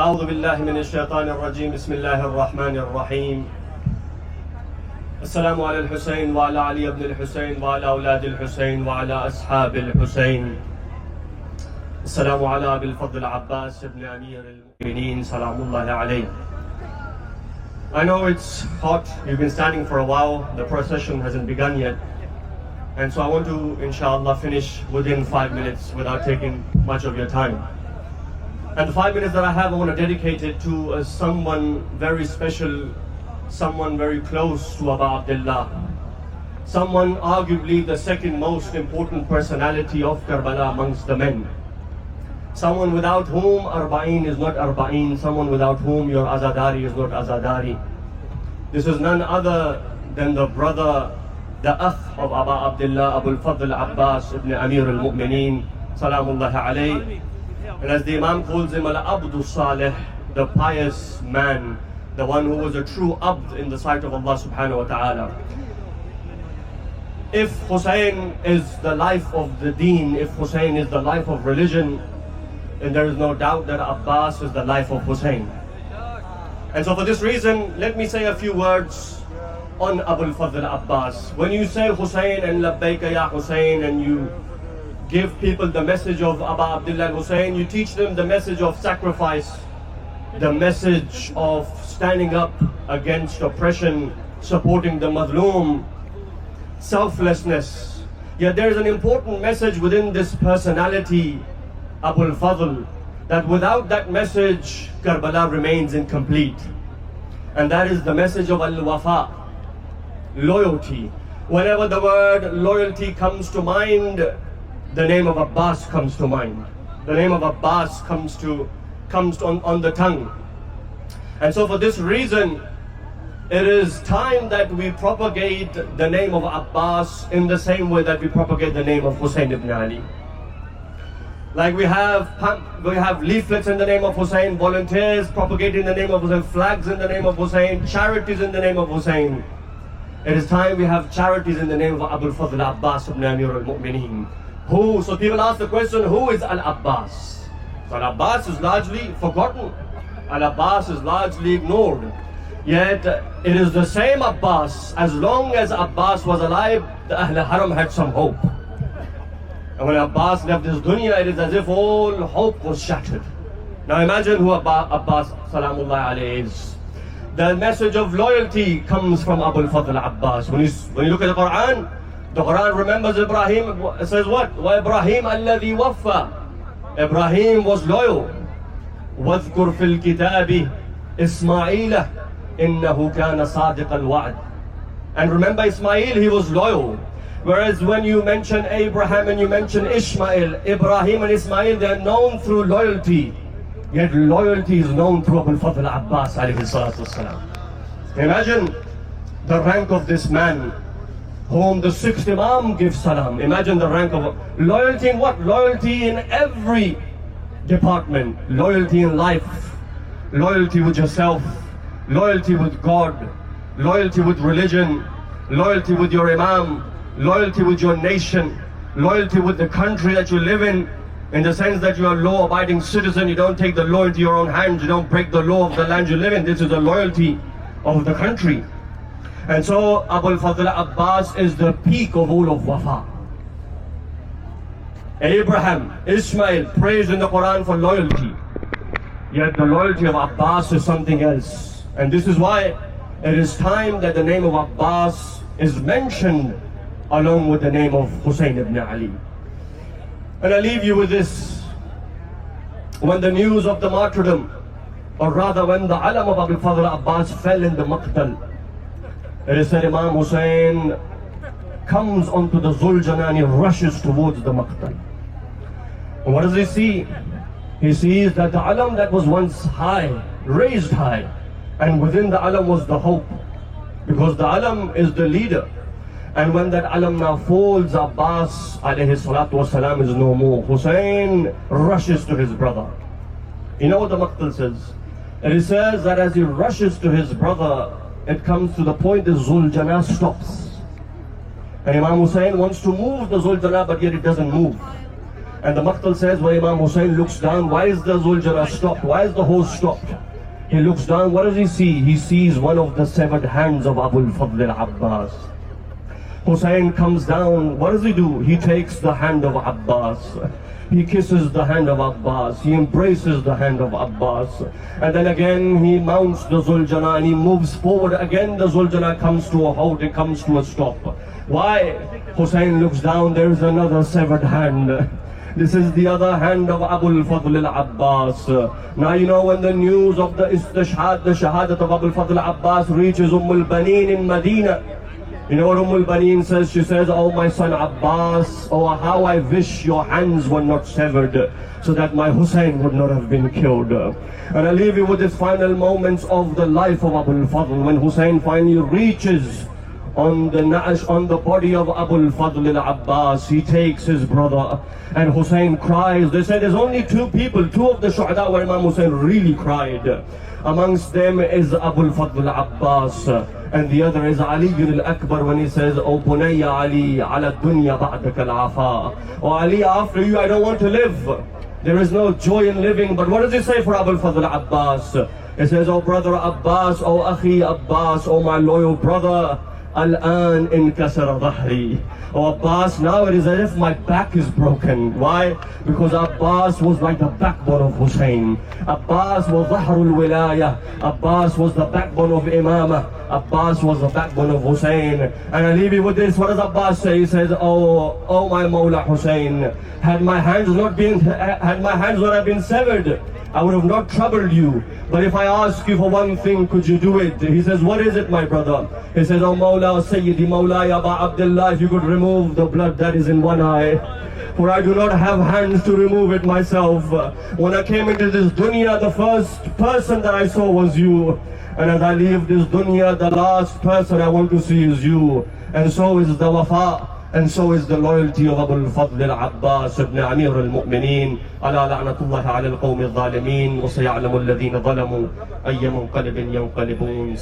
أعوذ بالله من الشيطان الرجيم بسم الله الرحمن الرحيم السلام على الحسين وعلى علي بن الحسين وعلى أولاد الحسين وعلى أصحاب الحسين السلام على أبي الفضل عباس بن أمير المؤمنين سلام الله عليه. I know it's hot, you've been standing for a while, the procession hasn't begun yet, and so I want to inshallah finish within 5 minutes without taking much of your time. And the 5 minutes that I have, I want to dedicate it to someone very special, someone very close to Abu Abdullah, someone arguably the second most important personality of Karbala amongst the men, someone without whom Arbaeen is not Arbaeen, someone without whom your Azadari is not Azadari. This is none other than the brother, the akh of Abu Abdullah, Abu al-Fadl Abbas ibn Amir al-Mu'mineen, salamullahi alayhi. And as the Imam calls him, Al-Abdu Salih, the pious man, the one who was a true abd in the sight of Allah subhanahu wa ta'ala. If Hussain is the life of the deen, if Hussain is the life of religion, then there is no doubt that Abbas is the life of Hussain. And so for this reason, let me say a few words on Abu al-Fadl Abbas. When you say Hussain and Labbaika ya Hussain, and you give people the message of Abu Abdullah Hussain, you teach them the message of sacrifice, the message of standing up against oppression, supporting the madloom, selflessness. Yet there is an important message within this personality, Abu al-Fadl, that without that message, Karbala remains incomplete. And that is the message of al-Wafa, loyalty. Whenever the word loyalty comes to mind, the name of Abbas comes to mind. The name of Abbas comes on the tongue. And so for this reason, it is time that we propagate the name of Abbas in the same way that we propagate the name of Hussain ibn Ali. Like we have leaflets in the name of Hussain, volunteers propagating the name of Hussain, flags in the name of Hussain, charities in the name of Hussain. It is time we have charities in the name of Abu al-Fadl Abbas ibn Amir al-Mu'mineen. So people ask the question, who is Al-Abbas? So Al-Abbas is largely forgotten. Al-Abbas is largely ignored. Yet it is the same Abbas. As long as Abbas was alive, the Ahl Haram had some hope. And when Abbas left this dunya, it is as if all hope was shattered. Now imagine who Abbas salamullahi alayhi is. The message of loyalty comes from Abu al-Fadl Abbas. When you look at the Quran remembers Ibrahim. It says what? وَإِبْرَاهِيمَ الَّذِي وَفَّى. Ibrahim was loyal. وَاذْكُرْ فِي الْكِتَابِ إِسْمَاعِيلَ إِنَّهُ كَانَ صَادِقَ الْوَعْدِ. And remember Ismail, he was loyal. Whereas when you mention Abraham and you mention Ishmael, Ibrahim and Ismail, they are known through loyalty. Yet loyalty is known through Abu al-Fadl Abbas alayhi salatu wasalam. Imagine the rank of this man, whom the sixth Imam gives salam. Imagine the rank of loyalty in what? Loyalty in every department. Loyalty in life, loyalty with yourself, loyalty with God, loyalty with religion, loyalty with your Imam, loyalty with your nation, loyalty with the country that you live in the sense that you are a law-abiding citizen. You don't take the law into your own hands, you don't break the law of the land you live in. This is the loyalty of the country. And so Abu al-Fadl Abbas is the peak of all of Wafa. Abraham, Ishmael praised in the Quran for loyalty. Yet the loyalty of Abbas is something else. And this is why it is time that the name of Abbas is mentioned along with the name of Hussain ibn Ali. And I leave you with this. When the news of the martyrdom, or rather when the alam of Abu al-Fadl Abbas fell in the Maqtal, it is said Imam Hussain comes onto the Zuljan and he rushes towards the Maqtal. And what does he see? He sees that the alam that was once high, raised high, and within the alam was the hope. Because the alam is the leader. And when that alam now falls, Abbas alayhi salatu wasalam is no more. Hussain rushes to his brother. You know what the Maqtal says? It says that as he rushes to his brother, it comes to the point that Zuljana stops. And Imam Hussain wants to move the Zuljana, but yet it doesn't move. And the Maqtal says, when Imam Hussain looks down, why is the Zuljana stopped? Why is the horse stopped? He looks down, what does he see? He sees one of the severed hands of Abu al-Fadl al-Abbas. Hussain comes down, what does he do? He takes the hand of Abbas. He kisses the hand of Abbas. He embraces the hand of Abbas. And then again he mounts the Zuljana and he moves forward. Again the Zuljana comes to a halt, it comes to a stop. Why? Hussain looks down, there is another severed hand. This is the other hand of Abu al-Fadl al-Abbas. Now you know when the news of the istishhad, the shahadat of Abu al-Fadl al-Abbas reaches al-Baneen in Medina. You know what al-Baneen says? She says, oh my son Abbas, oh how I wish your hands were not severed, so that my Hussain would not have been killed. And I leave you with these final moments of the life of Abu al-Fadl. When Hussain finally reaches on the body of Abu al-Fadl al-Abbas, he takes his brother and Hussain cries. They said there's only two people, two of the shuhada where Imam Hussain really cried. Amongst them is Abu al-Fadl al-Abbas, and the other is Ali al-Akbar, when he says, O Bunayya Ali, ala dunya ba'daka al-afa. Oh Ali, after you I don't want to live. There is no joy in living. But what does he say for Abu al-Fadl al-Abbas? He says, oh brother Abbas, oh Akhi Abbas, oh my loyal brother, Al-an inkasara dhahri. Oh Abbas, now it is as if my back is broken. Why? Because Abbas was like the backbone of Hussain. Abbas was Dhahrul Wilaya. Abbas was the backbone of Imamah. Abbas was the backbone of Hussain. And I leave you with this. What does Abbas say? He says, oh my Mawla Hussain, had my hands not been severed, I would have not troubled you. But if I ask you for one thing, could you do it? He says, what is it, my brother? He says, oh Mawla Sayyidi Mawla Aba Abdullah, if you could remove the blood that is in one eye. For I do not have hands to remove it myself. When I came into this dunya, the first person that I saw was you. And as I leave this dunya, the last person I want to see is you. And so is the wafa. And so is the loyalty of Abu al-Fadl al-Abbas ibn Amir al-Mu'mineen. Ala la'natullah ala al-qawmi al-zalimin. Wa saya'lamu alladhina zalamu ayya munqalibin yanqalibun.